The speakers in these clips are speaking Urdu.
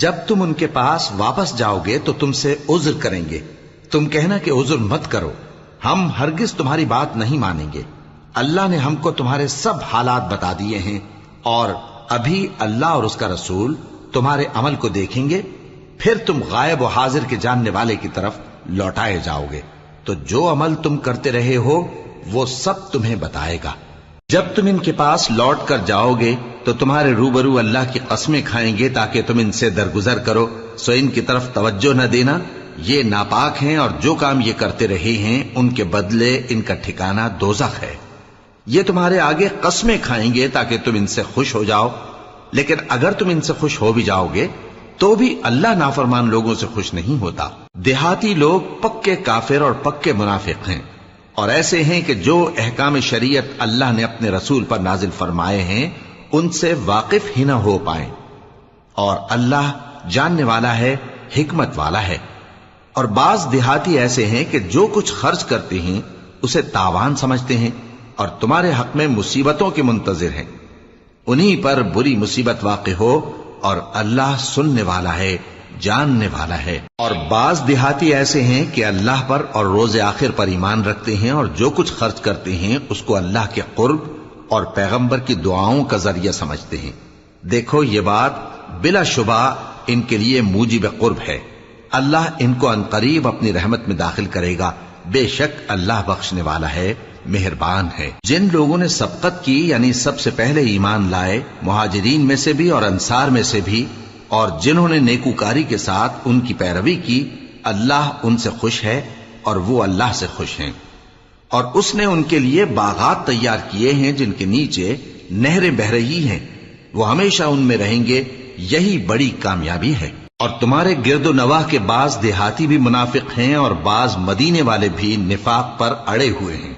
جب تم ان کے پاس واپس جاؤ گے تو تم سے عذر کریں گے، تم کہنا کہ عذر مت کرو، ہم ہرگز تمہاری بات نہیں مانیں گے۔ اللہ نے ہم کو تمہارے سب حالات بتا دیے ہیں، اور ابھی اللہ اور اس کا رسول تمہارے عمل کو دیکھیں گے، پھر تم غائب و حاضر کے جاننے والے کی طرف لوٹائے جاؤ گے، تو جو عمل تم کرتے رہے ہو وہ سب تمہیں بتائے گا۔ جب تم ان کے پاس لوٹ کر جاؤ گے تو تمہارے روبرو اللہ کی قسمیں کھائیں گے تاکہ تم ان سے درگزر کرو، سو ان کی طرف توجہ نہ دینا، یہ ناپاک ہیں، اور جو کام یہ کرتے رہے ہیں ان کے بدلے ان کا ٹھکانہ دوزخ ہے۔ یہ تمہارے آگے قسمیں کھائیں گے تاکہ تم ان سے خوش ہو جاؤ، لیکن اگر تم ان سے خوش ہو بھی جاؤ گے تو بھی اللہ نافرمان لوگوں سے خوش نہیں ہوتا۔ دیہاتی لوگ پکے کافر اور پکے منافق ہیں، اور ایسے ہیں کہ جو احکام شریعت اللہ نے اپنے رسول پر نازل فرمائے ہیں ان سے واقف ہی نہ ہو پائیں، اور اللہ جاننے والا ہے، حکمت والا ہے۔ اور بعض دیہاتی ایسے ہیں کہ جو کچھ خرچ کرتے ہیں اسے تاوان سمجھتے ہیں اور تمہارے حق میں مصیبتوں کے منتظر ہیں، انہی پر بری مصیبت واقع ہو، اور اللہ سننے والا ہے، جاننے والا ہے۔ اور بعض دیہاتی ایسے ہیں کہ اللہ پر اور روز آخر پر ایمان رکھتے ہیں، اور جو کچھ خرچ کرتے ہیں اس کو اللہ کے قرب اور پیغمبر کی دعاؤں کا ذریعہ سمجھتے ہیں۔ دیکھو یہ بات بلا شبہ ان کے لیے موجب قرب ہے، اللہ ان کو عنقریب اپنی رحمت میں داخل کرے گا، بے شک اللہ بخشنے والا ہے، مہربان ہے۔ جن لوگوں نے سبقت کی یعنی سب سے پہلے ایمان لائے، مہاجرین میں سے بھی اور انصار میں سے بھی، اور جنہوں نے نیکوکاری کے ساتھ ان کی پیروی کی، اللہ ان سے خوش ہے اور وہ اللہ سے خوش ہیں۔ اور اس نے ان کے لیے باغات تیار کیے ہیں جن کے نیچے نہریں بہ رہی ہیں، وہ ہمیشہ ان میں رہیں گے، یہی بڑی کامیابی ہے۔ اور تمہارے گرد و نواح کے بعض دیہاتی بھی منافق ہیں اور بعض مدینے والے بھی نفاق پر اڑے ہوئے ہیں،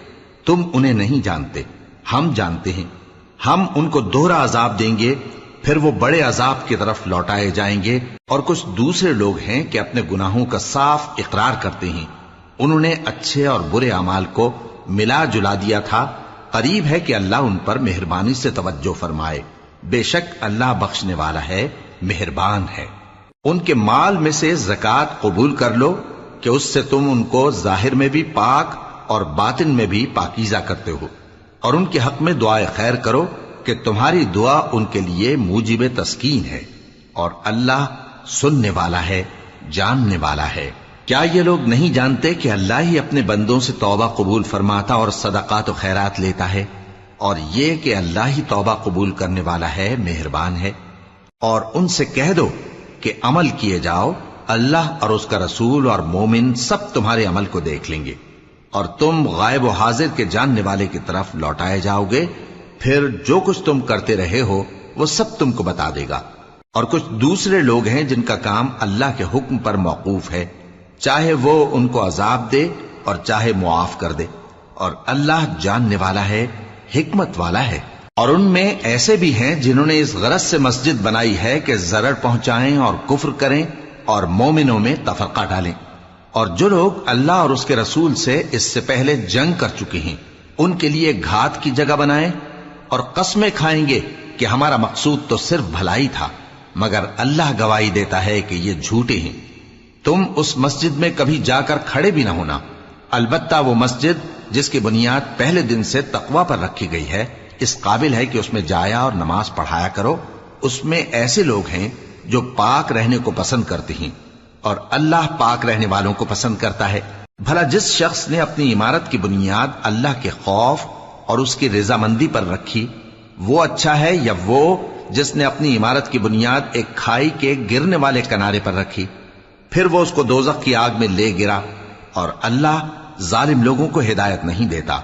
تم انہیں نہیں جانتے، ہم جانتے ہیں۔ ہم ان کو دوہرا عذاب دیں گے، پھر وہ بڑے عذاب کی طرف لوٹائے جائیں گے۔ اور کچھ دوسرے لوگ ہیں کہ اپنے گناہوں کا صاف اقرار کرتے ہیں، انہوں نے اچھے اور برے اعمال کو ملا جلا دیا تھا، قریب ہے کہ اللہ ان پر مہربانی سے توجہ فرمائے، بے شک اللہ بخشنے والا ہے، مہربان ہے۔ ان کے مال میں سے زکوٰۃ قبول کر لو کہ اس سے تم ان کو ظاہر میں بھی پاک اور باطن میں بھی پاکیزہ کرتے ہو، اور ان کے حق میں دعائے خیر کرو کہ تمہاری دعا ان کے لیے موجب تسکین ہے، اور اللہ سننے والا ہے، جاننے والا ہے۔ کیا یہ لوگ نہیں جانتے کہ اللہ ہی اپنے بندوں سے توبہ قبول فرماتا اور صدقات و خیرات لیتا ہے، اور یہ کہ اللہ ہی توبہ قبول کرنے والا ہے، مہربان ہے۔ اور ان سے کہہ دو کہ عمل کیے جاؤ، اللہ اور اس کا رسول اور مومن سب تمہارے عمل کو دیکھ لیں گے، اور تم غائب و حاضر کے جاننے والے کی طرف لوٹائے جاؤ گے، پھر جو کچھ تم کرتے رہے ہو وہ سب تم کو بتا دے گا۔ اور کچھ دوسرے لوگ ہیں جن کا کام اللہ کے حکم پر موقوف ہے، چاہے وہ ان کو عذاب دے اور چاہے معاف کر دے، اور اللہ جاننے والا ہے، حکمت والا ہے۔ اور ان میں ایسے بھی ہیں جنہوں نے اس غرض سے مسجد بنائی ہے کہ ضرر پہنچائیں اور کفر کریں اور مومنوں میں تفرقہ ڈالیں۔ اور جو لوگ اللہ اور اس کے رسول سے اس سے پہلے جنگ کر چکے ہیں ان کے لیے گھات کی جگہ بنائیں، اور قسمیں کھائیں گے کہ ہمارا مقصود تو صرف بھلائی تھا، مگر اللہ گواہی دیتا ہے کہ یہ جھوٹے ہیں۔ تم اس مسجد میں کبھی جا کر کھڑے بھی نہ ہونا، البتہ وہ مسجد جس کی بنیاد پہلے دن سے تقوی پر رکھی گئی ہے اس قابل ہے کہ اس میں جایا اور نماز پڑھایا کرو۔ اس میں ایسے لوگ ہیں جو پاک رہنے کو پسند کرتے ہیں، اور اللہ پاک رہنے والوں کو پسند کرتا ہے۔ بھلا جس شخص نے اپنی عمارت کی بنیاد اللہ کے خوف اور اس کی رضامندی پر رکھی، وہ اچھا ہے یا وہ جس نے اپنی عمارت کی بنیاد ایک کھائی کے گرنے والے کنارے پر رکھی، پھر وہ اس کو دوزخ کی آگ میں لے گرا، اور اللہ ظالم لوگوں کو ہدایت نہیں دیتا۔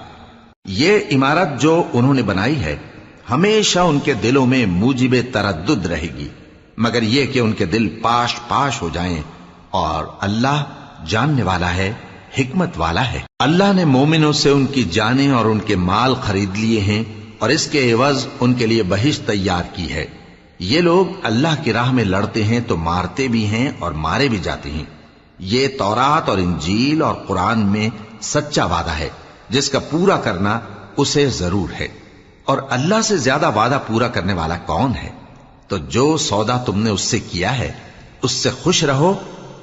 یہ عمارت جو انہوں نے بنائی ہے ہمیشہ ان کے دلوں میں موجب تردد رہے گی، مگر یہ کہ ان کے دل پاش پاش ہو جائیں، اور اللہ جاننے والا ہے، حکمت والا ہے۔ اللہ نے مومنوں سے ان کی جانیں اور ان کے مال خرید لیے ہیں، اور اس کے عوض ان کے لیے بہشت تیار کی ہے۔ یہ لوگ اللہ کی راہ میں لڑتے ہیں تو مارتے بھی ہیں اور مارے بھی جاتے ہیں۔ یہ تورات اور انجیل اور قرآن میں سچا وعدہ ہے جس کا پورا کرنا اسے ضرور ہے، اور اللہ سے زیادہ وعدہ پورا کرنے والا کون ہے؟ تو جو سودا تم نے اس سے کیا ہے اس سے خوش رہو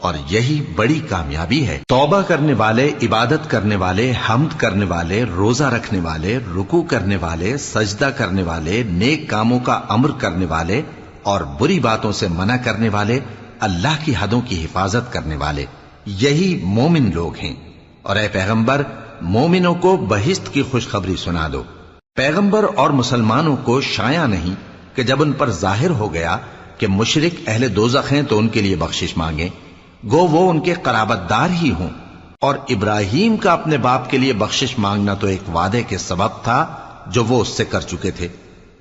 اور یہی بڑی کامیابی ہے۔ توبہ کرنے والے، عبادت کرنے والے، حمد کرنے والے، روزہ رکھنے والے، رکوع کرنے والے، سجدہ کرنے والے، نیک کاموں کا امر کرنے والے اور بری باتوں سے منع کرنے والے، اللہ کی حدوں کی حفاظت کرنے والے، یہی مومن لوگ ہیں۔ اور اے پیغمبر، مومنوں کو بہشت کی خوشخبری سنا دو۔ پیغمبر اور مسلمانوں کو شایع نہیں کہ جب ان پر ظاہر ہو گیا کہ مشرک اہل دوزخ ہیں تو ان کے لیے بخشش مانگیں، گو وہ ان کے قرابت دار ہی ہوں۔ اور ابراہیم کا اپنے باپ کے لیے بخشش مانگنا تو ایک وعدے کے سبب تھا جو وہ اس سے کر چکے تھے،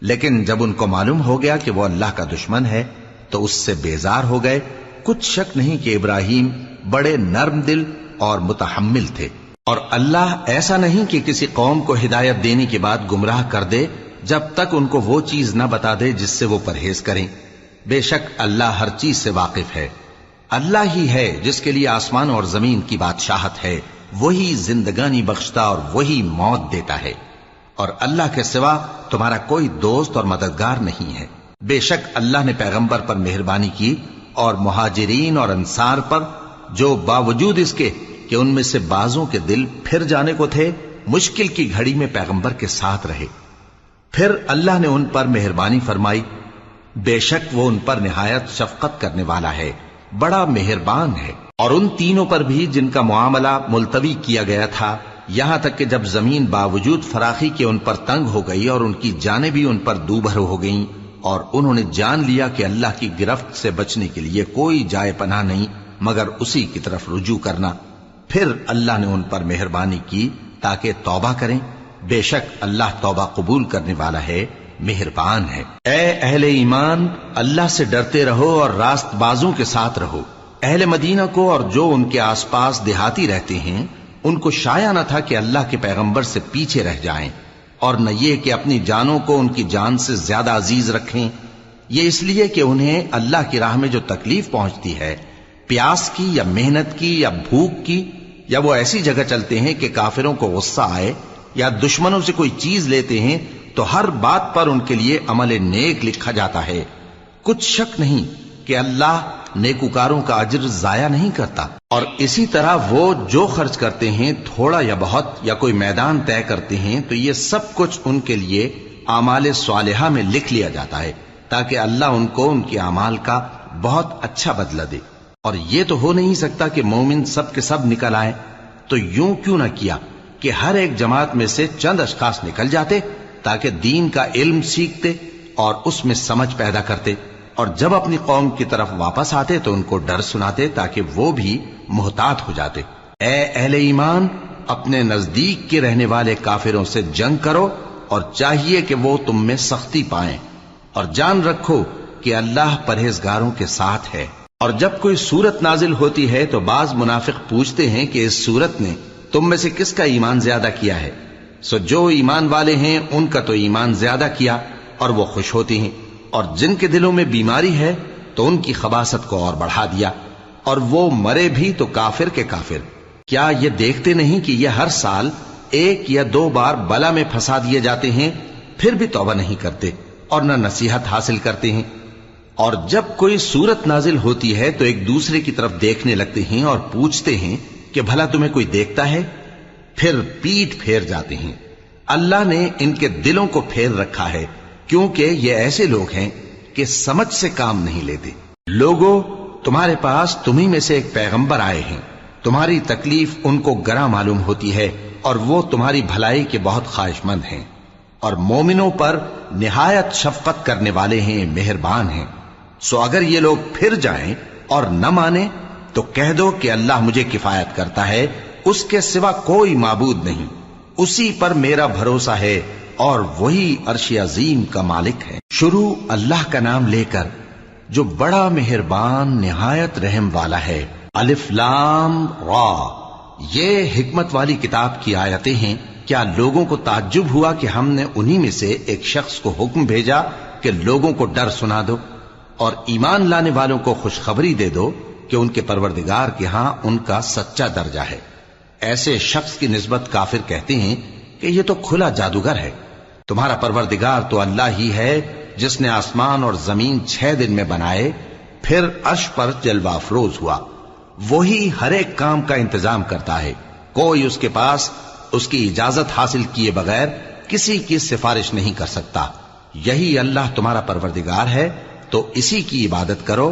لیکن جب ان کو معلوم ہو گیا کہ وہ اللہ کا دشمن ہے تو اس سے بیزار ہو گئے۔ کچھ شک نہیں کہ ابراہیم بڑے نرم دل اور متحمل تھے، اور اللہ ایسا نہیں کہ کسی قوم کو ہدایت دینے کے بعد گمراہ کر دے جب تک ان کو وہ چیز نہ بتا دے جس سے وہ پرہیز کریں۔ بے شک اللہ ہر چیز سے واقف ہے۔ اللہ ہی ہے جس کے لیے آسمان اور زمین کی بادشاہت ہے، وہی زندگانی بخشتا اور وہی موت دیتا ہے، اور اللہ کے سوا تمہارا کوئی دوست اور مددگار نہیں ہے۔ بے شک اللہ نے پیغمبر پر مہربانی کی اور مہاجرین اور انصار پر، جو باوجود اس کے کہ ان میں سے بعضوں کے دل پھر جانے کو تھے، مشکل کی گھڑی میں پیغمبر کے ساتھ رہے۔ پھر اللہ نے ان پر مہربانی فرمائی، بے شک وہ ان پر نہایت شفقت کرنے والا ہے، بڑا مہربان ہے۔ اور ان تینوں پر بھی جن کا معاملہ ملتوی کیا گیا تھا، یہاں تک کہ جب زمین باوجود فراخی کے ان پر تنگ ہو گئی اور ان کی جانیں بھی ان پر دوبھر ہو گئیں، اور انہوں نے جان لیا کہ اللہ کی گرفت سے بچنے کے لیے کوئی جائے پناہ نہیں مگر اسی کی طرف رجوع کرنا، پھر اللہ نے ان پر مہربانی کی تاکہ توبہ کریں۔ بے شک اللہ توبہ قبول کرنے والا ہے، مہربان ہے۔ اے اہل ایمان، اللہ سے ڈرتے رہو اور راست بازوں کے ساتھ رہو۔ اہل مدینہ کو اور جو ان کے آس پاس دیہاتی رہتے ہیں، ان کو شایع نہ تھا کہ اللہ کے پیغمبر سے پیچھے رہ جائیں، اور نہ یہ کہ اپنی جانوں کو ان کی جان سے زیادہ عزیز رکھیں۔ یہ اس لیے کہ انہیں اللہ کی راہ میں جو تکلیف پہنچتی ہے، پیاس کی یا محنت کی یا بھوک کی، یا وہ ایسی جگہ چلتے ہیں کہ کافروں کو غصہ آئے یا دشمنوں سے کوئی چیز لیتے ہیں، تو ہر بات پر ان کے لیے عمل نیک لکھا جاتا ہے۔ کچھ شک نہیں کہ اللہ نیکوکاروں کا اجر ضائع نہیں کرتا۔ اور اسی طرح وہ جو خرچ کرتے ہیں، تھوڑا یا بہت، یا کوئی میدان طے کرتے ہیں، تو یہ سب کچھ ان کے لیے اعمال صالحہ میں لکھ لیا جاتا ہے، تاکہ اللہ ان کو ان کے اعمال کا بہت اچھا بدلہ دے۔ اور یہ تو ہو نہیں سکتا کہ مومن سب کے سب نکل آئیں، تو یوں کیوں نہ کیا کہ ہر ایک جماعت میں سے چند اشخاص نکل جاتے تاکہ دین کا علم سیکھتے اور اس میں سمجھ پیدا کرتے، اور جب اپنی قوم کی طرف واپس آتے تو ان کو ڈر سناتے تاکہ وہ بھی محتاط ہو جاتے۔ اے اہل ایمان، اپنے نزدیک کے رہنے والے کافروں سے جنگ کرو، اور چاہیے کہ وہ تم میں سختی پائیں، اور جان رکھو کہ اللہ پرہیزگاروں کے ساتھ ہے۔ اور جب کوئی سورت نازل ہوتی ہے تو بعض منافق پوچھتے ہیں کہ اس سورت نے تم میں سے کس کا ایمان زیادہ کیا ہے؟ سو جو ایمان والے ہیں ان کا تو ایمان زیادہ کیا، اور وہ خوش ہوتے ہیں، اور جن کے دلوں میں بیماری ہے تو ان کی خباثت کو اور بڑھا دیا، اور وہ مرے بھی تو کافر کے کافر۔ کیا یہ دیکھتے نہیں کہ یہ ہر سال 1 یا 2 بار بلا میں پھنسا دیے جاتے ہیں، پھر بھی توبہ نہیں کرتے اور نہ نصیحت حاصل کرتے ہیں؟ اور جب کوئی سورت نازل ہوتی ہے تو ایک دوسرے کی طرف دیکھنے لگتے ہیں اور پوچھتے ہیں کہ بھلا تمہیں کوئی دیکھتا ہے؟ پھر پیٹ پھیر جاتے ہیں۔ اللہ نے ان کے دلوں کو پھیر رکھا ہے، کیونکہ یہ ایسے لوگ ہیں کہ سمجھ سے کام نہیں لیتے۔ لوگوں، تمہارے پاس تمہیں میں سے ایک پیغمبر آئے ہیں، تمہاری تکلیف ان کو گراں معلوم ہوتی ہے، اور وہ تمہاری بھلائی کے بہت خواہش مند ہیں، اور مومنوں پر نہایت شفقت کرنے والے ہیں، مہربان ہیں۔ سو اگر یہ لوگ پھر جائیں اور نہ مانیں تو کہہ دو کہ اللہ مجھے کفایت کرتا ہے، اس کے سوا کوئی معبود نہیں، اسی پر میرا بھروسہ ہے، اور وہی عرش عظیم کا مالک ہے۔ شروع اللہ کا نام لے کر جو بڑا مہربان نہایت رحم والا ہے۔ الف لام را، یہ حکمت والی کتاب کی آیتیں ہیں۔ کیا لوگوں کو تعجب ہوا کہ ہم نے انہی میں سے ایک شخص کو حکم بھیجا کہ لوگوں کو ڈر سنا دو اور ایمان لانے والوں کو خوشخبری دے دو کہ ان کے پروردگار کے ہاں ان کا سچا درجہ ہے۔ ایسے شخص کی نسبت کافر کہتے ہیں کہ یہ تو کھلا جادوگر ہے۔ تمہارا پروردگار تو اللہ ہی ہے جس نے آسمان اور زمین 6 دن میں بنائے، پھر عرش پر جلوہ افروز ہوا۔ وہی ہر ایک کام کا انتظام کرتا ہے، کوئی اس کے پاس اس کی اجازت حاصل کیے بغیر کسی کی سفارش نہیں کر سکتا۔ یہی اللہ تمہارا پروردگار ہے، تو اسی کی عبادت کرو،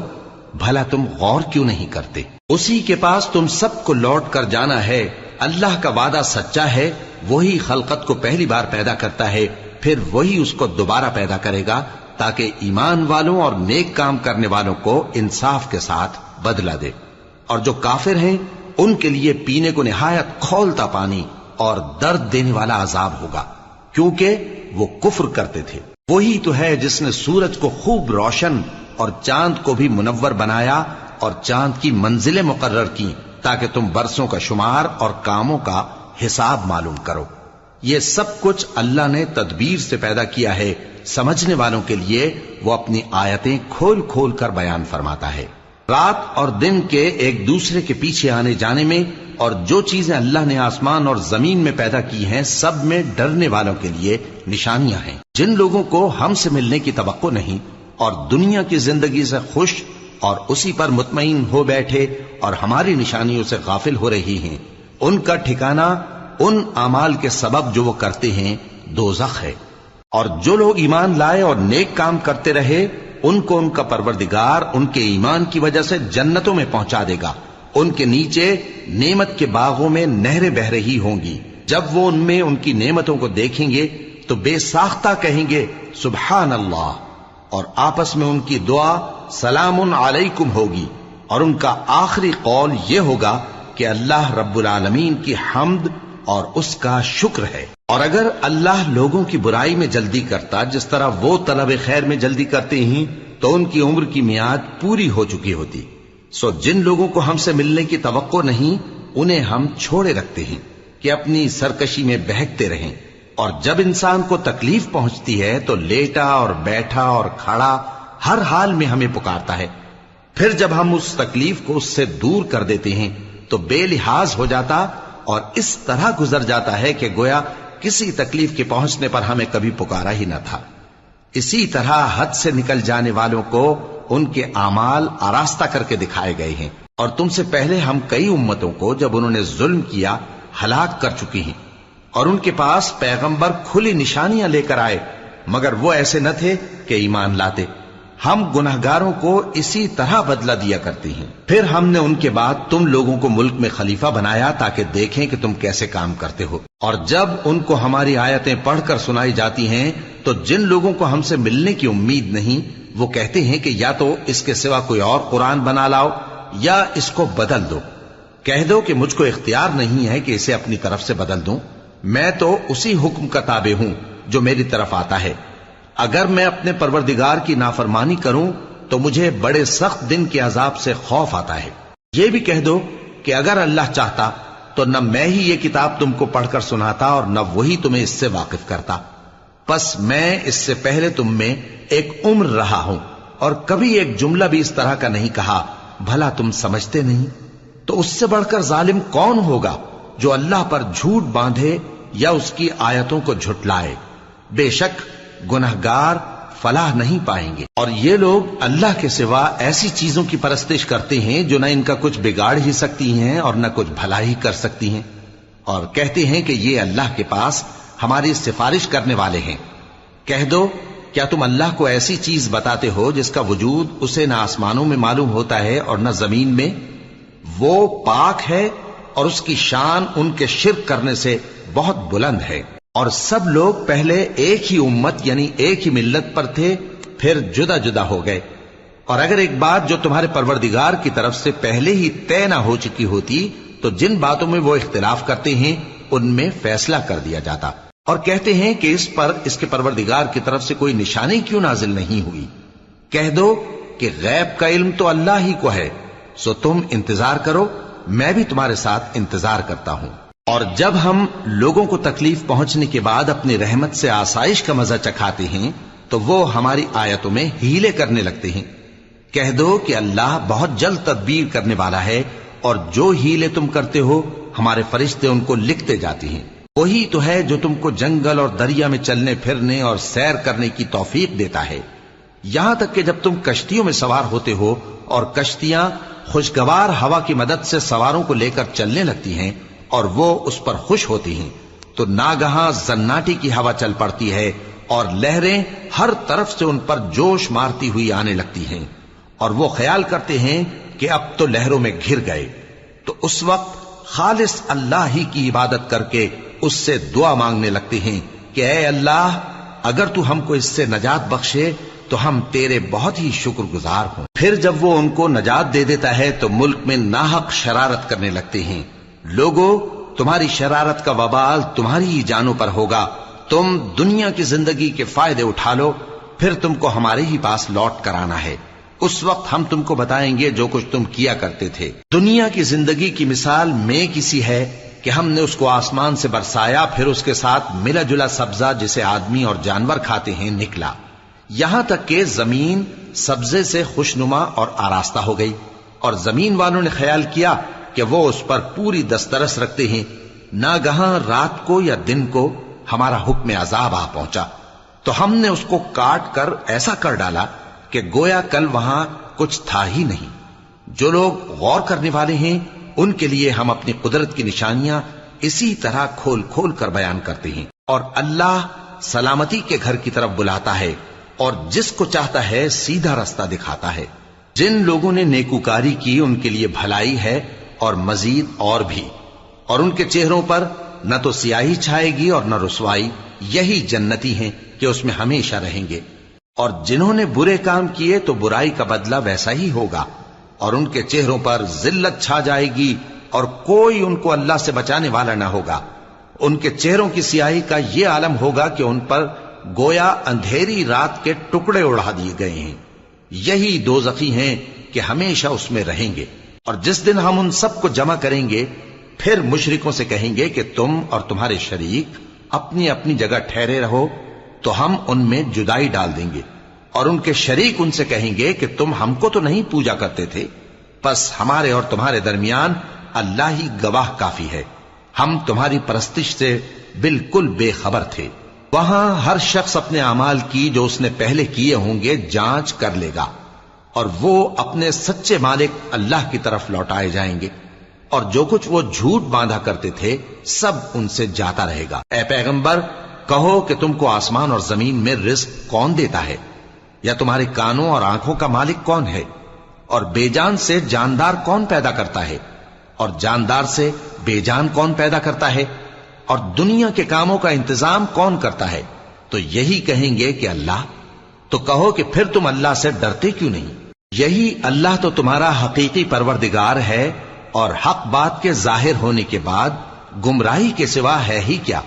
بھلا تم غور کیوں نہیں کرتے؟ اسی کے پاس تم سب کو لوٹ کر جانا ہے۔ اللہ کا وعدہ سچا ہے، وہی خلقت کو پہلی بار پیدا کرتا ہے، پھر وہی اس کو دوبارہ پیدا کرے گا، تاکہ ایمان والوں اور نیک کام کرنے والوں کو انصاف کے ساتھ بدلہ دے۔ اور جو کافر ہیں ان کے لیے پینے کو نہایت کھولتا پانی اور درد دینے والا عذاب ہوگا، کیونکہ وہ کفر کرتے تھے۔ وہی تو ہے جس نے سورج کو خوب روشن اور چاند کو بھی منور بنایا اور چاند کی منزلیں مقرر کی، تاکہ تم برسوں کا شمار اور کاموں کا حساب معلوم کرو۔ یہ سب کچھ اللہ نے تدبیر سے پیدا کیا ہے، سمجھنے والوں کے لیے وہ اپنی آیتیں کھول کھول کر بیان فرماتا ہے۔ رات اور دن کے ایک دوسرے کے پیچھے آنے جانے میں اور جو چیزیں اللہ نے آسمان اور زمین میں پیدا کی ہیں سب میں ڈرنے والوں کے لیے نشانیاں ہیں۔ جن لوگوں کو ہم سے ملنے کی توقع نہیں اور دنیا کی زندگی سے خوش اور اسی پر مطمئن ہو بیٹھے اور ہماری نشانیوں سے غافل ہو رہی ہیں، ان کا ٹھکانہ ان اعمال کے سبب جو وہ کرتے ہیں دوزخ ہے۔ اور جو لوگ ایمان لائے اور نیک کام کرتے رہے ان کو ان کا پروردگار ان کے ایمان کی وجہ سے جنتوں میں پہنچا دے گا، ان کے نیچے نعمت کے باغوں میں نہریں بہ رہی ہوں گی۔ جب وہ ان میں ان کی نعمتوں کو دیکھیں گے تو بے ساختہ کہیں گے سبحان اللہ، اور آپس میں ان کی دعا سلام علیکم ہوگی، اور ان کا آخری قول یہ ہوگا کہ اللہ رب العالمین کی حمد اور اس کا شکر ہے۔ اور اگر اللہ لوگوں کی برائی میں جلدی کرتا جس طرح وہ طلب خیر میں جلدی کرتے ہیں تو ان کی عمر کی میعاد پوری ہو چکی ہوتی۔ سو جن لوگوں کو ہم سے ملنے کی توقع نہیں انہیں ہم چھوڑے رکھتے ہیں کہ اپنی سرکشی میں بہکتے رہیں، اور جب انسان کو تکلیف پہنچتی ہے تو لیٹا اور بیٹھا اور کھڑا ہر حال میں ہمیں پکارتا ہے، پھر جب ہم اس تکلیف کو اس سے دور کر دیتے ہیں تو بے لحاظ ہو جاتا اور اس طرح گزر جاتا ہے کہ گویا کسی تکلیف کے پہنچنے پر ہمیں کبھی پکارا ہی نہ تھا۔ اسی طرح حد سے نکل جانے والوں کو ان کے اعمال آراستہ کر کے دکھائے گئے ہیں، اور تم سے پہلے ہم کئی امتوں کو جب انہوں نے ظلم کیا ہلاک کر چکی ہیں، اور ان کے پاس پیغمبر کھلی نشانیاں لے کر آئے مگر وہ ایسے نہ تھے کہ ایمان لاتے۔ ہم گناہگاروں کو اسی طرح بدلہ دیا کرتے ہیں۔ پھر ہم نے ان کے بعد تم لوگوں کو ملک میں خلیفہ بنایا تاکہ دیکھیں کہ تم کیسے کام کرتے ہو، اور جب ان کو ہماری آیتیں پڑھ کر سنائی جاتی ہیں تو جن لوگوں کو ہم سے ملنے کی امید نہیں وہ کہتے ہیں کہ یا تو اس کے سوا کوئی اور قرآن بنا لاؤ یا اس کو بدل دو۔ کہہ دو کہ مجھ کو اختیار نہیں ہے کہ اسے اپنی طرف سے بدل دوں، میں تو اسی حکم کا تابع ہوں جو میری طرف آتا ہے۔ اگر میں اپنے پروردگار کی نافرمانی کروں تو مجھے بڑے سخت دن کے عذاب سے خوف آتا ہے۔ یہ بھی کہہ دو کہ اگر اللہ چاہتا تو نہ میں ہی یہ کتاب تم کو پڑھ کر سناتا اور نہ وہی تمہیں اس سے واقف کرتا، پس میں اس سے پہلے تم میں ایک عمر رہا ہوں اور کبھی ایک جملہ بھی اس طرح کا نہیں کہا، بھلا تم سمجھتے نہیں؟ تو اس سے بڑھ کر ظالم کون ہوگا جو اللہ پر جھوٹ باندھے یا اس کی آیتوں کو جھٹلائے؟ بے شک گنہگار فلاح نہیں پائیں گے۔ اور یہ لوگ اللہ کے سوا ایسی چیزوں کی پرستش کرتے ہیں جو نہ ان کا کچھ بگاڑ ہی سکتی ہیں اور نہ کچھ بھلا ہی کر سکتی ہیں، اور کہتے ہیں کہ یہ اللہ کے پاس ہماری سفارش کرنے والے ہیں۔ کہہ دو کیا تم اللہ کو ایسی چیز بتاتے ہو جس کا وجود اسے نہ آسمانوں میں معلوم ہوتا ہے اور نہ زمین میں؟ وہ پاک ہے اور اس کی شان ان کے شرک کرنے سے بہت بلند ہے۔ اور سب لوگ پہلے ایک ہی امت یعنی ایک ہی ملت پر تھے، پھر جدا جدا ہو گئے، اور اگر ایک بات جو تمہارے پروردگار کی طرف سے پہلے ہی طے نہ ہو چکی ہوتی تو جن باتوں میں وہ اختلاف کرتے ہیں ان میں فیصلہ کر دیا جاتا۔ اور کہتے ہیں کہ اس پر اس کے پروردگار کی طرف سے کوئی نشانی کیوں نازل نہیں ہوئی؟ کہہ دو کہ غیب کا علم تو اللہ ہی کو ہے، سو تم انتظار کرو، میں بھی تمہارے ساتھ انتظار کرتا ہوں۔ اور جب ہم لوگوں کو تکلیف پہنچنے کے بعد اپنی رحمت سے آسائش کا مزہ چکھاتے ہیں تو وہ ہماری آیتوں میں ہیلے کرنے لگتے ہیں۔ کہہ دو کہ اللہ بہت جلد تدبیر کرنے والا ہے، اور جو ہیلے تم کرتے ہو ہمارے فرشتے ان کو لکھتے جاتے ہیں۔ وہی تو ہے جو تم کو جنگل اور دریا میں چلنے پھرنے اور سیر کرنے کی توفیق دیتا ہے۔ یہاں تک کہ جب تم کشتیوں میں سوار ہوتے ہو اور کشتیاں خوشگوار ہوا کی مدد سے سواروں کو لے کر چلنے لگتی ہیں اور وہ اس پر خوش ہوتی ہیں، تو ناگہاں زناٹی کی ہوا چل پڑتی ہے اور لہریں ہر طرف سے ان پر جوش مارتی ہوئی آنے لگتی ہیں، اور وہ خیال کرتے ہیں کہ اب تو لہروں میں گھر گئے، تو اس وقت خالص اللہ ہی کی عبادت کر کے اس سے دعا مانگنے لگتے ہیں کہ اے اللہ، اگر تو ہم کو اس سے نجات بخشے تو ہم تیرے بہت ہی شکر گزار ہوں۔ پھر جب وہ ان کو نجات دے دیتا ہے تو ملک میں ناحق شرارت کرنے لگتے ہیں۔ لوگو، تمہاری شرارت کا وبال تمہاری ہی جانوں پر ہوگا، تم دنیا کی زندگی کے فائدے اٹھا لو، پھر تم کو ہمارے ہی پاس لوٹ کر آنا ہے، اس وقت ہم تم کو بتائیں گے جو کچھ تم کیا کرتے تھے۔ دنیا کی زندگی کی مثال میں کسی ہے کہ ہم نے اس کو آسمان سے برسایا، پھر اس کے ساتھ ملا جلا سبزہ جسے آدمی اور جانور کھاتے ہیں نکلا، یہاں تک کہ زمین سبزے سے خوشنما اور آراستہ ہو گئی، اور زمین والوں نے خیال کیا کہ وہ اس پر پوری دسترس رکھتے ہیں۔ ناگہاں رات کو یا دن کو ہمارا حکم عذاب آ پہنچا تو ہم نے اس کو کاٹ کر ایسا کر ڈالا کہ گویا کل وہاں کچھ تھا ہی نہیں۔ جو لوگ غور کرنے والے ہیں ان کے لیے ہم اپنی قدرت کی نشانیاں اسی طرح کھول کھول کر بیان کرتے ہیں، اور اللہ سلامتی کے گھر کی طرف بلاتا ہے اور جس کو چاہتا ہے سیدھا رستہ دکھاتا ہے۔ جن لوگوں نے نیکوکاری کی ان کے لیے بھلائی ہے اور مزید اور بھی، اور ان کے چہروں پر نہ تو سیاہی چھائے گی اور نہ رسوائی، یہی جنتی ہیں کہ اس میں ہمیشہ رہیں گے۔ اور جنہوں نے برے کام کیے تو برائی کا بدلہ ویسا ہی ہوگا، اور ان کے چہروں پر ذلت چھا جائے گی اور کوئی ان کو اللہ سے بچانے والا نہ ہوگا۔ ان کے چہروں کی سیاہی کا یہ عالم ہوگا کہ ان پر گویا اندھیری رات کے ٹکڑے اڑا دیے گئے ہیں، یہی دوزخی ہیں کہ ہمیشہ اس میں رہیں گے۔ اور جس دن ہم ان سب کو جمع کریں گے پھر مشرکوں سے کہیں گے کہ تم اور تمہارے شریک اپنی اپنی جگہ ٹھہرے رہو، تو ہم ان میں جدائی ڈال دیں گے، اور ان کے شریک ان سے کہیں گے کہ تم ہم کو تو نہیں پوجا کرتے تھے، پس ہمارے اور تمہارے درمیان اللہ ہی گواہ کافی ہے، ہم تمہاری پرستش سے بالکل بے خبر تھے۔ وہاں ہر شخص اپنے اعمال کی جو اس نے پہلے کیے ہوں گے جانچ کر لے گا، اور وہ اپنے سچے مالک اللہ کی طرف لوٹائے جائیں گے، اور جو کچھ وہ جھوٹ باندھا کرتے تھے سب ان سے جاتا رہے گا۔ اے پیغمبر، کہو کہ تم کو آسمان اور زمین میں رزق کون دیتا ہے، یا تمہارے کانوں اور آنکھوں کا مالک کون ہے، اور بے جان سے جاندار کون پیدا کرتا ہے، اور جاندار سے بے جان کون پیدا کرتا ہے، اور دنیا کے کاموں کا انتظام کون کرتا ہے؟ تو یہی کہیں گے کہ اللہ۔ تو کہو کہ پھر تم اللہ سے ڈرتے کیوں نہیں؟ یہی اللہ تو تمہارا حقیقی پروردگار ہے، اور حق بات کے ظاہر ہونے کے بعد گمراہی کے سوا ہے ہی کیا؟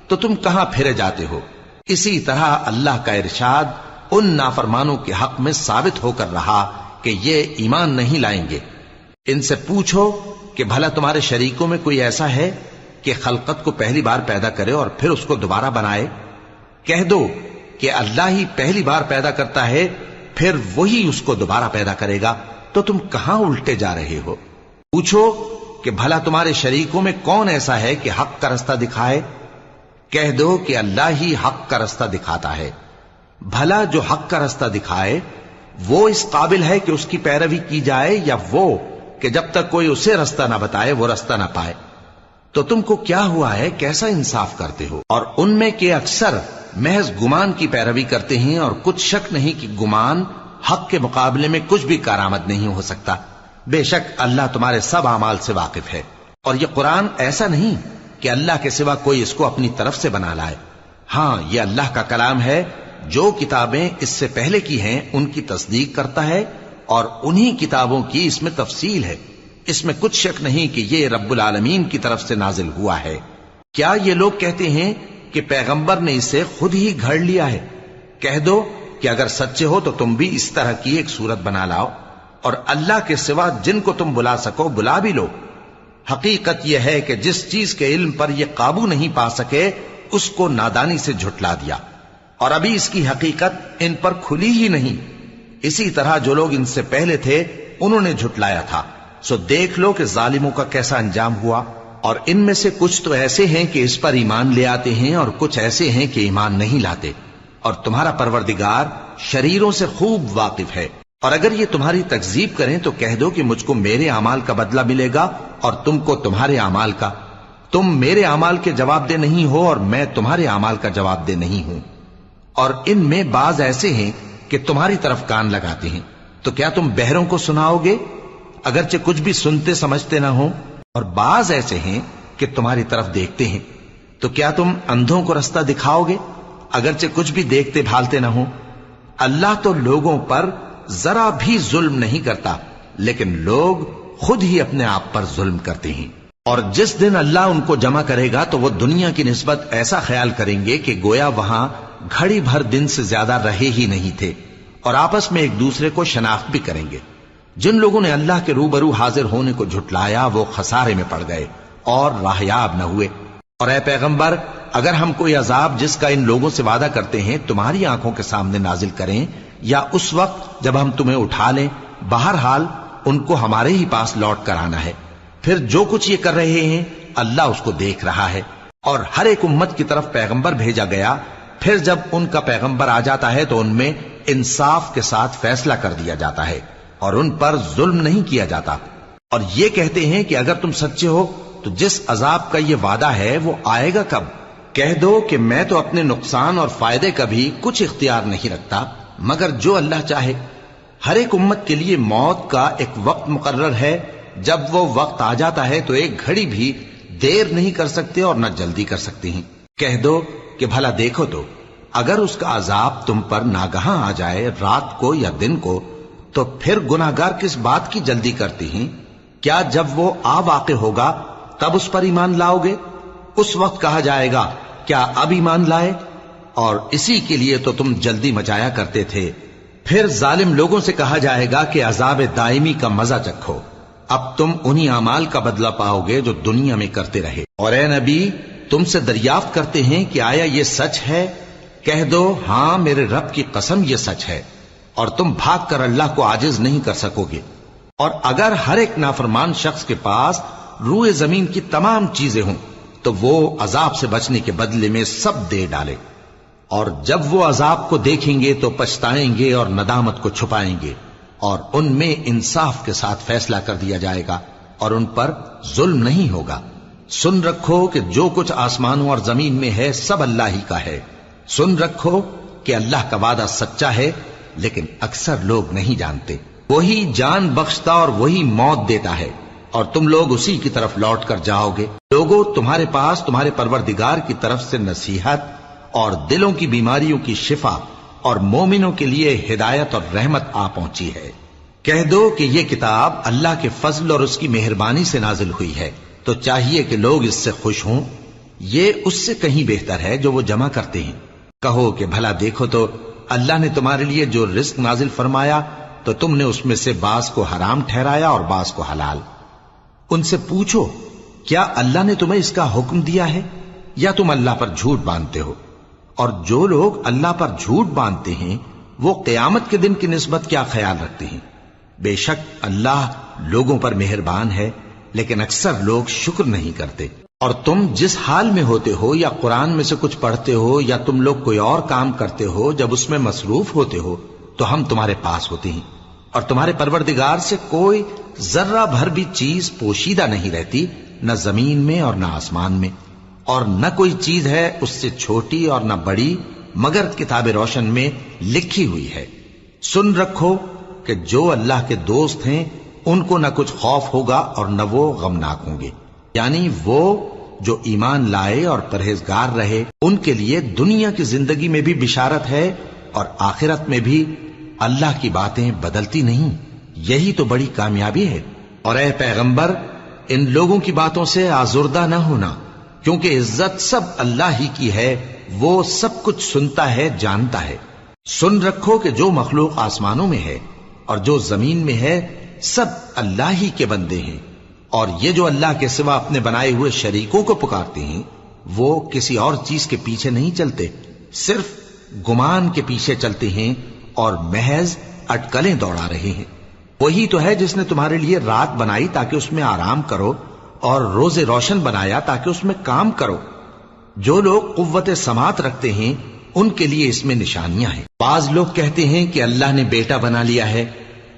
تو تم کہاں پھرے جاتے ہو؟ اسی طرح اللہ کا ارشاد ان نافرمانوں کے حق میں ثابت ہو کر رہا کہ یہ ایمان نہیں لائیں گے۔ ان سے پوچھو کہ بھلا تمہارے شریکوں میں کوئی ایسا ہے کہ خلقت کو پہلی بار پیدا کرے اور پھر اس کو دوبارہ بنائے؟ کہہ دو کہ اللہ ہی پہلی بار پیدا کرتا ہے، پھر وہی اس کو دوبارہ پیدا کرے گا، تو تم کہاں الٹے جا رہے ہو؟ پوچھو کہ بھلا تمہارے شریکوں میں کون ایسا ہے کہ حق کا رستہ دکھائے؟ کہہ دو کہ اللہ ہی حق کا رستہ دکھاتا ہے۔ بھلا جو حق کا رستہ دکھائے وہ اس قابل ہے کہ اس کی پیروی کی جائے، یا وہ کہ جب تک کوئی اسے رستہ نہ بتائے وہ رستہ نہ پائے؟ تو تم کو کیا ہوا ہے، کیسا انصاف کرتے ہو؟ اور ان میں کے اکثر محض گمان کی پیروی کرتے ہیں، اور کچھ شک نہیں کہ گمان حق کے مقابلے میں کچھ بھی کارآمد نہیں ہو سکتا۔ بے شک اللہ تمہارے سب اعمال سے واقف ہے، اور یہ قرآن ایسا نہیں کہ اللہ کے سوا کوئی اس کو اپنی طرف سے بنا لائے۔ ہاں، یہ اللہ کا کلام ہے، جو کتابیں اس سے پہلے کی ہیں ان کی تصدیق کرتا ہے، اور انہی کتابوں کی اس میں تفصیل ہے، اس میں کچھ شک نہیں کہ یہ رب العالمین کی طرف سے نازل ہوا ہے۔ کیا یہ لوگ کہتے ہیں کہ پیغمبر نے اسے خود ہی گھڑ لیا ہے؟ کہہ دو کہ اگر سچے ہو تو تم بھی اس طرح کی ایک صورت بنا لاؤ، اور اللہ کے سوا جن کو تم بلا سکو بلا بھی لو۔ حقیقت یہ ہے کہ جس چیز کے علم پر یہ قابو نہیں پا سکے اس کو نادانی سے جھٹلا دیا، اور ابھی اس کی حقیقت ان پر کھلی ہی نہیں۔ اسی طرح جو لوگ ان سے پہلے تھے انہوں نے جھٹلایا تھا، سو دیکھ لو کہ ظالموں کا کیسا انجام ہوا۔ اور ان میں سے کچھ تو ایسے ہیں کہ اس پر ایمان لے آتے ہیں، اور کچھ ایسے ہیں کہ ایمان نہیں لاتے، اور تمہارا پروردگار شریروں سے خوب واقف ہے۔ اور اگر یہ تمہاری تکذیب کریں تو کہہ دو کہ مجھ کو میرے اعمال کا بدلہ ملے گا اور تم کو تمہارے اعمال کا۔ تم میرے اعمال کے جواب دہ نہیں ہو اور میں تمہارے اعمال کا جواب دہ نہیں ہوں۔ اور ان میں بعض ایسے ہیں کہ تمہاری طرف کان لگاتے ہیں، تو کیا تم بہروں کو سناؤ گے اگرچہ کچھ بھی سنتے سمجھتے نہ ہو؟ اور بعض ایسے ہیں کہ تمہاری طرف دیکھتے ہیں، تو کیا تم اندھوں کو رستہ دکھاؤ گے اگرچہ کچھ بھی دیکھتے بھالتے نہ ہو؟ اللہ تو لوگوں پر ذرا بھی ظلم نہیں کرتا، لیکن لوگ خود ہی اپنے آپ پر ظلم کرتے ہیں۔ اور جس دن اللہ ان کو جمع کرے گا تو وہ دنیا کی نسبت ایسا خیال کریں گے کہ گویا وہاں گھڑی بھر دن سے زیادہ رہے ہی نہیں تھے، اور آپس میں ایک دوسرے کو شناخت بھی کریں گے۔ جن لوگوں نے اللہ کے روبرو حاضر ہونے کو جھٹلایا وہ خسارے میں پڑ گئے اور راہیاب نہ ہوئے۔ اور اے پیغمبر، اگر ہم کوئی عذاب جس کا ان لوگوں سے وعدہ کرتے ہیں تمہاری آنکھوں کے سامنے نازل کریں یا اس وقت جب ہم تمہیں اٹھا لیں، بہرحال ان کو ہمارے ہی پاس لوٹ کر آنا ہے۔ پھر جو کچھ یہ کر رہے ہیں اللہ اس کو دیکھ رہا ہے۔ اور ہر ایک امت کی طرف پیغمبر بھیجا گیا، پھر جب ان کا پیغمبر آ جاتا ہے تو ان میں انصاف کے ساتھ فیصلہ کر دیا جاتا ہے اور ان پر ظلم نہیں کیا جاتا۔ اور یہ کہتے ہیں کہ اگر تم سچے ہو تو جس عذاب کا یہ وعدہ ہے وہ آئے گا کب؟ کہہ دو کہ میں تو اپنے نقصان اور فائدے کا بھی کچھ اختیار نہیں رکھتا مگر جو اللہ چاہے۔ ہر ایک امت کے لیے موت کا ایک وقت مقرر ہے، جب وہ وقت آ جاتا ہے تو ایک گھڑی بھی دیر نہیں کر سکتے اور نہ جلدی کر سکتے ہیں۔ کہہ دو کہ بھلا دیکھو تو اگر اس کا عذاب تم پر ناگہاں آ جائے رات کو یا دن کو تو پھر گناہگار کس بات کی جلدی کرتے ہیں؟ کیا جب وہ آ واقع ہوگا تب اس پر ایمان لاؤ گے؟ اس وقت کہا جائے گا کیا اب ایمان لائے؟ اور اسی کے لیے تو تم جلدی مچایا کرتے تھے۔ پھر ظالم لوگوں سے کہا جائے گا کہ عذاب دائمی کا مزہ چکھو، اب تم انہی اعمال کا بدلہ پاؤ گے جو دنیا میں کرتے رہے۔ اور اے نبی، تم سے دریافت کرتے ہیں کہ آیا یہ سچ ہے؟ کہہ دو ہاں میرے رب کی قسم یہ سچ ہے، اور تم بھاگ کر اللہ کو عاجز نہیں کر سکو گے۔ اور اگر ہر ایک نافرمان شخص کے پاس روئے زمین کی تمام چیزیں ہوں تو وہ عذاب سے بچنے کے بدلے میں سب دے ڈالے، اور جب وہ عذاب کو دیکھیں گے تو پچھتائیں گے اور ندامت کو چھپائیں گے، اور ان میں انصاف کے ساتھ فیصلہ کر دیا جائے گا اور ان پر ظلم نہیں ہوگا۔ سن رکھو کہ جو کچھ آسمانوں اور زمین میں ہے سب اللہ ہی کا ہے۔ سن رکھو کہ اللہ کا وعدہ سچا ہے، لیکن اکثر لوگ نہیں جانتے۔ وہی جان بخشتا اور وہی موت دیتا ہے، اور تم لوگ اسی کی طرف لوٹ کر جاؤ گے۔ لوگوں، تمہارے پاس تمہارے پروردگار کی طرف سے نصیحت اور دلوں کی بیماریوں کی شفا اور مومنوں کے لیے ہدایت اور رحمت آ پہنچی ہے۔ کہہ دو کہ یہ کتاب اللہ کے فضل اور اس کی مہربانی سے نازل ہوئی ہے، تو چاہیے کہ لوگ اس سے خوش ہوں۔ یہ اس سے کہیں بہتر ہے جو وہ جمع کرتے ہیں۔ کہو کہ بھلا دیکھو تو اللہ نے تمہارے لیے جو رزق نازل فرمایا تو تم نے اس میں سے بعض کو حرام ٹھہرایا اور بعض کو حلال۔ ان سے پوچھو کیا اللہ نے تمہیں اس کا حکم دیا ہے یا تم اللہ پر جھوٹ باندھتے ہو؟ اور جو لوگ اللہ پر جھوٹ باندھتے ہیں وہ قیامت کے دن کی نسبت کیا خیال رکھتے ہیں؟ بے شک اللہ لوگوں پر مہربان ہے، لیکن اکثر لوگ شکر نہیں کرتے۔ اور تم جس حال میں ہوتے ہو یا قرآن میں سے کچھ پڑھتے ہو یا تم لوگ کوئی اور کام کرتے ہو، جب اس میں مصروف ہوتے ہو تو ہم تمہارے پاس ہوتے ہیں، اور تمہارے پروردگار سے کوئی ذرہ بھر بھی چیز پوشیدہ نہیں رہتی، نہ زمین میں اور نہ آسمان میں، اور نہ کوئی چیز ہے اس سے چھوٹی اور نہ بڑی مگر کتاب روشن میں لکھی ہوئی ہے۔ سن رکھو کہ جو اللہ کے دوست ہیں ان کو نہ کچھ خوف ہوگا اور نہ وہ غمناک ہوں گے، یعنی وہ جو ایمان لائے اور پرہیزگار رہے ان کے لیے دنیا کی زندگی میں بھی بشارت ہے اور آخرت میں بھی۔ اللہ کی باتیں بدلتی نہیں، یہی تو بڑی کامیابی ہے۔ اور اے پیغمبر، ان لوگوں کی باتوں سے آزردہ نہ ہونا، کیونکہ عزت سب اللہ ہی کی ہے، وہ سب کچھ سنتا ہے، جانتا ہے۔ سن رکھو کہ جو مخلوق آسمانوں میں ہے اور جو زمین میں ہے سب اللہ ہی کے بندے ہیں، اور یہ جو اللہ کے سوا اپنے بنائے ہوئے شریکوں کو پکارتے ہیں وہ کسی اور چیز کے پیچھے نہیں چلتے، صرف گمان کے پیچھے چلتے ہیں اور محض اٹکلیں دوڑا رہے ہیں۔ وہی تو ہے جس نے تمہارے لیے رات بنائی تاکہ اس میں آرام کرو اور روز روشن بنایا تاکہ اس میں کام کرو۔ جو لوگ قوت سماعت رکھتے ہیں ان کے لیے اس میں نشانیاں ہیں۔ بعض لوگ کہتے ہیں کہ اللہ نے بیٹا بنا لیا ہے،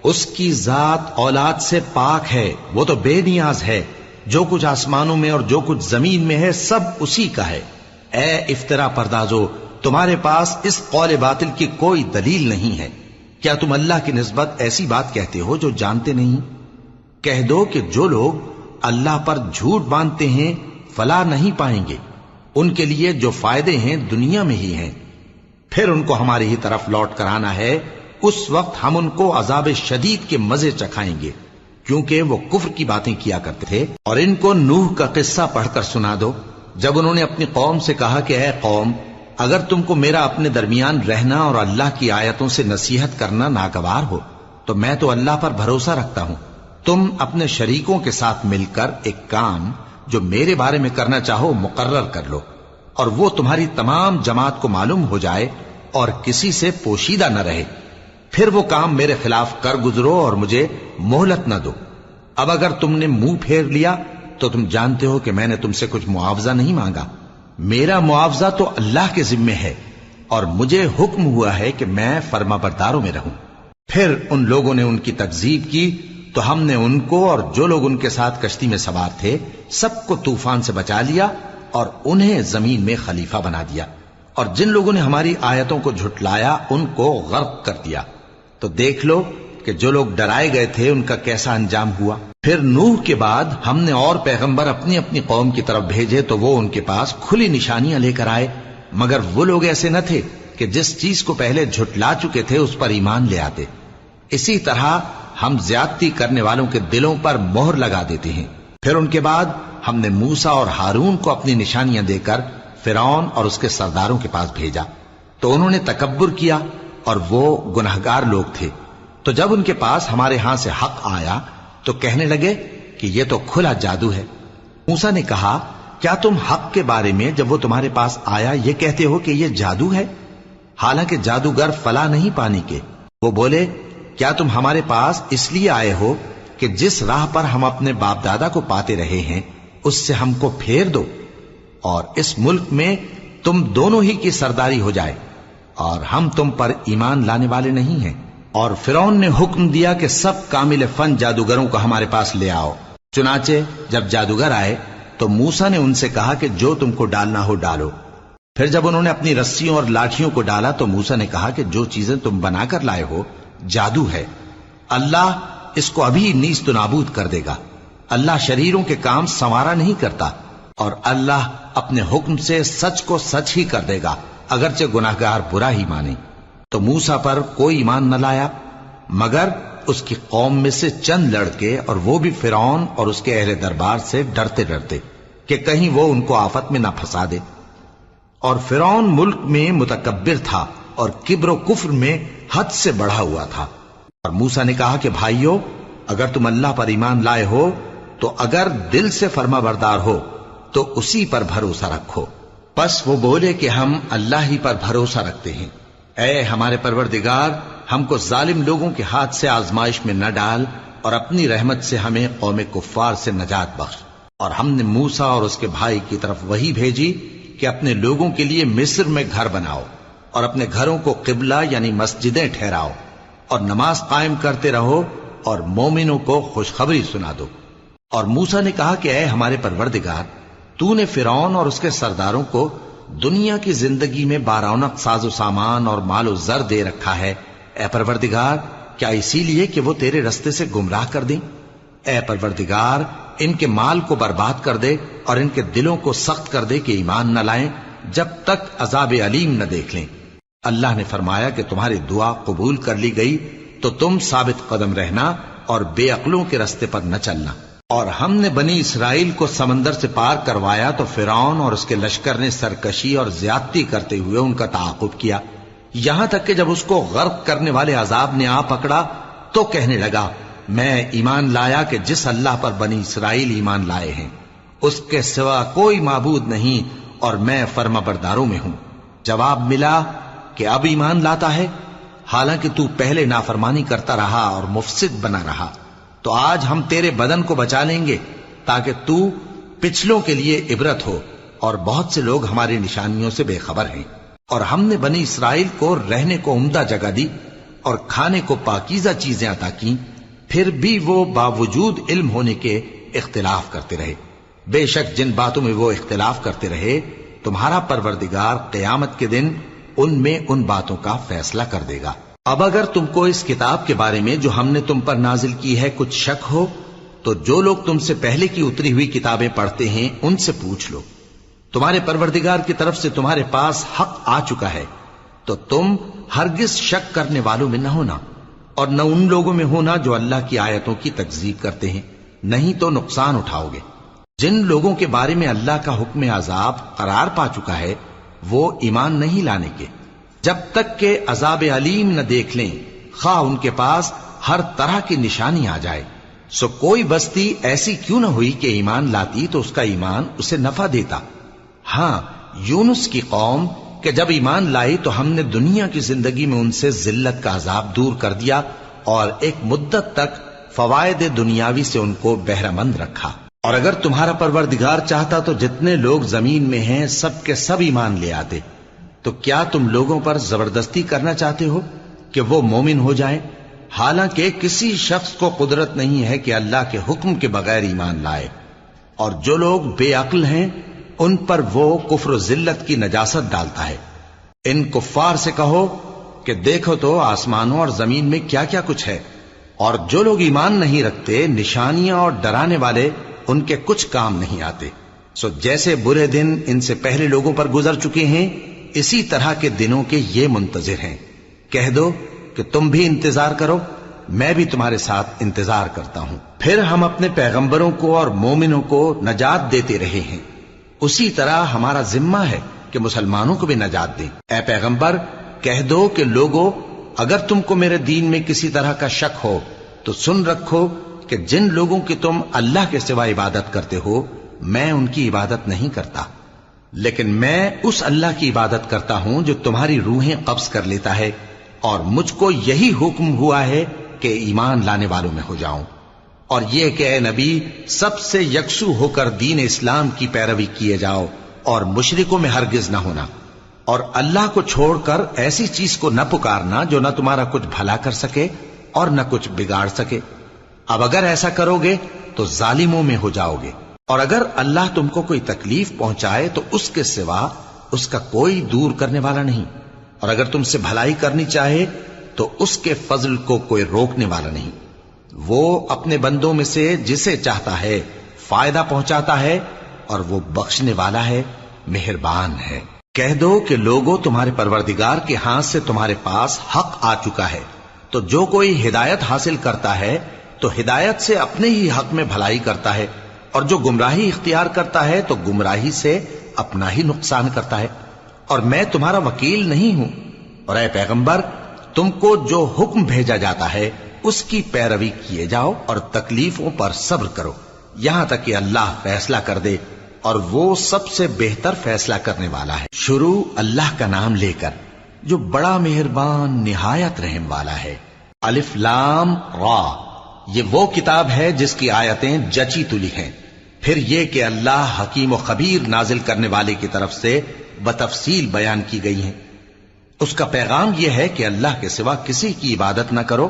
اس کی ذات اولاد سے پاک ہے، وہ تو بے نیاز ہے، جو کچھ آسمانوں میں اور جو کچھ زمین میں ہے سب اسی کا ہے۔ اے افترا پردازو، تمہارے پاس اس قول باطل کی کوئی دلیل نہیں ہے۔ کیا تم اللہ کی نسبت ایسی بات کہتے ہو جو جانتے نہیں؟ کہہ دو کہ جو لوگ اللہ پر جھوٹ باندھتے ہیں فلاح نہیں پائیں گے، ان کے لیے جو فائدے ہیں دنیا میں ہی ہیں، پھر ان کو ہماری ہی طرف لوٹ کر آنا ہے، اس وقت ہم ان کو عذاب شدید کے مزے چکھائیں گے، کیونکہ وہ کفر کی باتیں کیا کرتے تھے۔ اور ان کو نوح کا قصہ پڑھ کر سنا دو، جب انہوں نے اپنی قوم سے کہا کہ اے قوم، اگر تم کو میرا اپنے درمیان رہنا اور اللہ کی آیتوں سے نصیحت کرنا ناگوار ہو تو میں تو اللہ پر بھروسہ رکھتا ہوں، تم اپنے شریکوں کے ساتھ مل کر ایک کام جو میرے بارے میں کرنا چاہو مقرر کر لو، اور وہ تمہاری تمام جماعت کو معلوم ہو جائے اور کسی سے پوشیدہ نہ رہے، پھر وہ کام میرے خلاف کر گزرو اور مجھے مہلت نہ دو۔ اب اگر تم نے منہ پھیر لیا تو تم جانتے ہو کہ میں نے تم سے کچھ معاوضہ نہیں مانگا، میرا معاوضہ تو اللہ کے ذمے ہے، اور مجھے حکم ہوا ہے کہ میں فرما برداروں میں رہوں۔ پھر ان لوگوں نے ان کی تکذیب کی تو ہم نے ان کو اور جو لوگ ان کے ساتھ کشتی میں سوار تھے سب کو طوفان سے بچا لیا اور انہیں زمین میں خلیفہ بنا دیا، اور جن لوگوں نے ہماری آیتوں کو جھٹلایا ان کو غرق کر دیا۔ تو دیکھ لو کہ جو لوگ ڈرائے گئے تھے ان کا کیسا انجام ہوا۔ پھر نوح کے بعد ہم نے اور پیغمبر اپنی اپنی قوم کی طرف بھیجے تو وہ ان کے پاس کھلی نشانیاں لے کر آئے، مگر وہ لوگ ایسے نہ تھے کہ جس چیز کو پہلے جھٹلا چکے تھے اس پر ایمان لے آتے۔ اسی طرح ہم زیادتی کرنے والوں کے دلوں پر مہر لگا دیتے ہیں۔ پھر ان کے بعد ہم نے موسیٰ اور ہارون کو اپنی نشانیاں دے کر فرعون اور اس کے سرداروں کے پاس بھیجا، تو انہوں نے تکبر کیا اور وہ گنہگار لوگ تھے۔ تو جب ان کے پاس ہمارے ہاں سے حق آیا تو کہنے لگے کہ یہ تو کھلا جادو ہے۔ موسیٰ نے کہا، کیا تم حق کے بارے میں جب وہ تمہارے پاس آیا یہ کہتے ہو کہ یہ جادو ہے، حالانکہ جادوگر فلاح نہیں پانے کے؟ وہ بولے، کیا تم ہمارے پاس اس لیے آئے ہو کہ جس راہ پر ہم اپنے باپ دادا کو پاتے رہے ہیں اس سے ہم کو پھیر دو، اور اس ملک میں تم دونوں ہی کی سرداری ہو جائے، اور ہم تم پر ایمان لانے والے نہیں ہیں؟ اور فرعون نے حکم دیا کہ سب کامل فن جادوگروں کو ہمارے پاس لے آؤ۔ چنانچہ جب جادوگر آئے تو موسیٰ نے ان سے کہا کہ جو تم کو ڈالنا ہو ڈالو۔ پھر جب انہوں نے اپنی رسیوں اور لاٹھیوں کو ڈالا تو موسیٰ نے کہا کہ جو چیزیں تم بنا کر لائے ہو جادو ہے، اللہ اس کو ابھی نیست و نابود کر دے گا۔ اللہ شریروں کے کام سنوارا نہیں کرتا، اور اللہ اپنے حکم سے سچ کو سچ ہی کر دے گا، اگرچہ گناہگار برا ہی مانے۔ تو موسیٰ پر کوئی ایمان نہ لایا مگر اس کی قوم میں سے چند لڑکے، اور وہ بھی فرعون اور اس کے اہل دربار سے ڈرتے ڈرتے کہ کہیں وہ ان کو آفت میں نہ پھنسا دے۔ اور فرعون ملک میں متکبر تھا اور کبر و کفر میں حد سے بڑھا ہوا تھا۔ اور موسیٰ نے کہا کہ بھائیو، اگر تم اللہ پر ایمان لائے ہو تو اگر دل سے فرما بردار ہو تو اسی پر بھروسہ رکھو۔ پس وہ بولے کہ ہم اللہ ہی پر بھروسہ رکھتے ہیں۔ اے ہمارے پروردگار، ہم کو ظالم لوگوں کے ہاتھ سے آزمائش میں نہ ڈال، اور اپنی رحمت سے ہمیں قوم کفار سے نجات بخش۔ اور ہم نے موسیٰ اور اس کے بھائی کی طرف وحی بھیجی کہ اپنے لوگوں کے لیے مصر میں گھر بناؤ، اور اپنے گھروں کو قبلہ یعنی مسجدیں ٹھہراؤ، اور نماز قائم کرتے رہو، اور مومنوں کو خوشخبری سنا دو۔ اور موسیٰ نے کہا کہ اے ہمارے پروردگار، تو نے فرعون اور اس کے سرداروں کو دنیا کی زندگی میں بارونق ساز و سامان اور مال و زر دے رکھا ہے، اے پروردگار کیا اسی لیے کہ وہ تیرے رستے سے گمراہ کر دیں؟ اے پروردگار ان کے مال کو برباد کر دے اور ان کے دلوں کو سخت کر دے کہ ایمان نہ لائیں جب تک عذاب علیم نہ دیکھ لیں۔ اللہ نے فرمایا کہ تمہاری دعا قبول کر لی گئی تو تم ثابت قدم رہنا اور بے عقلوں کے رستے پر نہ چلنا۔ اور ہم نے بنی اسرائیل کو سمندر سے پار کروایا تو فرعون اور اس کے لشکر نے سرکشی اور زیادتی کرتے ہوئے ان کا تعاقب کیا، یہاں تک کہ جب اس کو غرق کرنے والے عذاب نے آ پکڑا تو کہنے لگا، میں ایمان لایا کہ جس اللہ پر بنی اسرائیل ایمان لائے ہیں اس کے سوا کوئی معبود نہیں، اور میں فرما برداروں میں ہوں۔ جواب ملا کہ اب ایمان لاتا ہے، حالانکہ تو پہلے نافرمانی کرتا رہا اور مفسد بنا رہا، تو آج ہم تیرے بدن کو بچا لیں گے تاکہ تو پچھلوں کے لیے عبرت ہو، اور بہت سے لوگ ہماری نشانیوں سے بے خبر ہیں۔ اور ہم نے بنی اسرائیل کو رہنے کو عمدہ جگہ دی اور کھانے کو پاکیزہ چیزیں عطا کی، پھر بھی وہ باوجود علم ہونے کے اختلاف کرتے رہے۔ بے شک جن باتوں میں وہ اختلاف کرتے رہے تمہارا پروردگار قیامت کے دن ان میں ان باتوں کا فیصلہ کر دے گا۔ اب اگر تم کو اس کتاب کے بارے میں جو ہم نے تم پر نازل کی ہے کچھ شک ہو تو جو لوگ تم سے پہلے کی اتری ہوئی کتابیں پڑھتے ہیں ان سے پوچھ لو، تمہارے پروردگار کی طرف سے تمہارے پاس حق آ چکا ہے تو تم ہرگز شک کرنے والوں میں نہ ہونا، اور نہ ان لوگوں میں ہونا جو اللہ کی آیتوں کی تکذیب کرتے ہیں، نہیں تو نقصان اٹھاؤ گے۔ جن لوگوں کے بارے میں اللہ کا حکم عذاب قرار پا چکا ہے وہ ایمان نہیں لانے کے جب تک کہ عذاب علیم نہ دیکھ لیں، خواہ ان کے پاس ہر طرح کی نشانی آ جائے۔ سو کوئی بستی ایسی کیوں نہ ہوئی کہ ایمان لاتی تو اس کا ایمان اسے نفع دیتا۔ ہاں، یونس کی قوم کہ جب ایمان لائی تو ہم نے دنیا کی زندگی میں ان سے ذلت کا عذاب دور کر دیا اور ایک مدت تک فوائد دنیاوی سے ان کو بہرہ مند رکھا۔ اور اگر تمہارا پروردگار چاہتا تو جتنے لوگ زمین میں ہیں سب کے سب ایمان لے آتے، تو کیا تم لوگوں پر زبردستی کرنا چاہتے ہو کہ وہ مومن ہو جائیں؟ حالانکہ کسی شخص کو قدرت نہیں ہے کہ اللہ کے حکم کے بغیر ایمان لائے، اور جو لوگ بے عقل ہیں ان پر وہ کفر و ذلت کی نجاست ڈالتا ہے۔ ان کفار سے کہو کہ دیکھو تو آسمانوں اور زمین میں کیا کیا کچھ ہے، اور جو لوگ ایمان نہیں رکھتے نشانیاں اور ڈرانے والے ان کے کچھ کام نہیں آتے۔ سو جیسے برے دن ان سے پہلے لوگوں پر گزر چکے ہیں اسی طرح کے دنوں کے یہ منتظر ہیں۔ کہہ دو کہ تم بھی انتظار کرو، میں بھی تمہارے ساتھ انتظار کرتا ہوں۔ پھر ہم اپنے پیغمبروں کو اور مومنوں کو نجات دیتے رہے ہیں، اسی طرح ہمارا ذمہ ہے کہ مسلمانوں کو بھی نجات دیں۔ اے پیغمبر کہہ دو کہ لوگو اگر تم کو میرے دین میں کسی طرح کا شک ہو تو سن رکھو کہ جن لوگوں کی تم اللہ کے سوا عبادت کرتے ہو میں ان کی عبادت نہیں کرتا، لیکن میں اس اللہ کی عبادت کرتا ہوں جو تمہاری روحیں قبض کر لیتا ہے، اور مجھ کو یہی حکم ہوا ہے کہ ایمان لانے والوں میں ہو جاؤں، اور یہ کہ اے نبی سب سے یکسو ہو کر دین اسلام کی پیروی کیے جاؤ اور مشرکوں میں ہرگز نہ ہونا، اور اللہ کو چھوڑ کر ایسی چیز کو نہ پکارنا جو نہ تمہارا کچھ بھلا کر سکے اور نہ کچھ بگاڑ سکے۔ اب اگر ایسا کرو گے تو ظالموں میں ہو جاؤ گے، اور اگر اللہ تم کو کوئی تکلیف پہنچائے تو اس کے سوا اس کا کوئی دور کرنے والا نہیں، اور اگر تم سے بھلائی کرنی چاہے تو اس کے فضل کو کوئی روکنے والا نہیں۔ وہ اپنے بندوں میں سے جسے چاہتا ہے فائدہ پہنچاتا ہے، اور وہ بخشنے والا ہے، مہربان ہے۔ کہہ دو کہ لوگوں تمہارے پروردگار کے ہاتھ سے تمہارے پاس حق آ چکا ہے، تو جو کوئی ہدایت حاصل کرتا ہے تو ہدایت سے اپنے ہی حق میں بھلائی کرتا ہے، اور جو گمراہی اختیار کرتا ہے تو گمراہی سے اپنا ہی نقصان کرتا ہے، اور میں تمہارا وکیل نہیں ہوں۔ اور اے پیغمبر تم کو جو حکم بھیجا جاتا ہے اس کی پیروی کیے جاؤ اور تکلیفوں پر صبر کرو یہاں تک کہ اللہ فیصلہ کر دے، اور وہ سب سے بہتر فیصلہ کرنے والا ہے۔ شروع اللہ کا نام لے کر جو بڑا مہربان نہایت رحم والا ہے۔ الف لام را، یہ وہ کتاب ہے جس کی آیتیں جچی تلی ہیں۔ پھر یہ کہ اللہ حکیم و خبیر نازل کرنے والے کی طرف سے بتفصیل بیان کی گئی ہیں۔ اس کا پیغام یہ ہے کہ اللہ کے سوا کسی کی عبادت نہ کرو،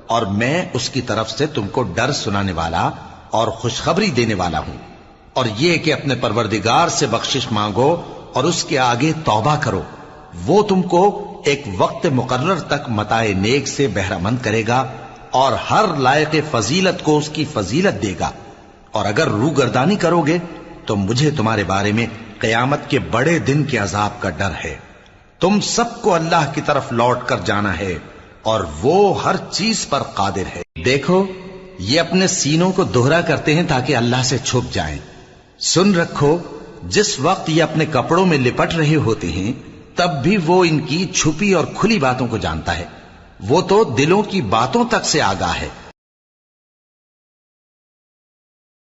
اور میں اس کی طرف سے تم کو ڈر سنانے والا اور خوشخبری دینے والا ہوں، اور یہ کہ اپنے پروردگار سے بخشش مانگو اور اس کے آگے توبہ کرو، وہ تم کو ایک وقت مقرر تک متاع نیک سے بہرہ مند کرے گا، اور ہر لائق فضیلت کو اس کی فضیلت دے گا۔ اور اگر روگردانی کرو گے تو مجھے تمہارے بارے میں قیامت کے بڑے دن کے عذاب کا ڈر ہے۔ تم سب کو اللہ کی طرف لوٹ کر جانا ہے، اور وہ ہر چیز پر قادر ہے۔ دیکھو یہ اپنے سینوں کو دوہرا کرتے ہیں تاکہ اللہ سے چھپ جائیں۔ سن رکھو جس وقت یہ اپنے کپڑوں میں لپٹ رہے ہوتے ہیں تب بھی وہ ان کی چھپی اور کھلی باتوں کو جانتا ہے، وہ تو دلوں کی باتوں تک سے آگاہ ہے۔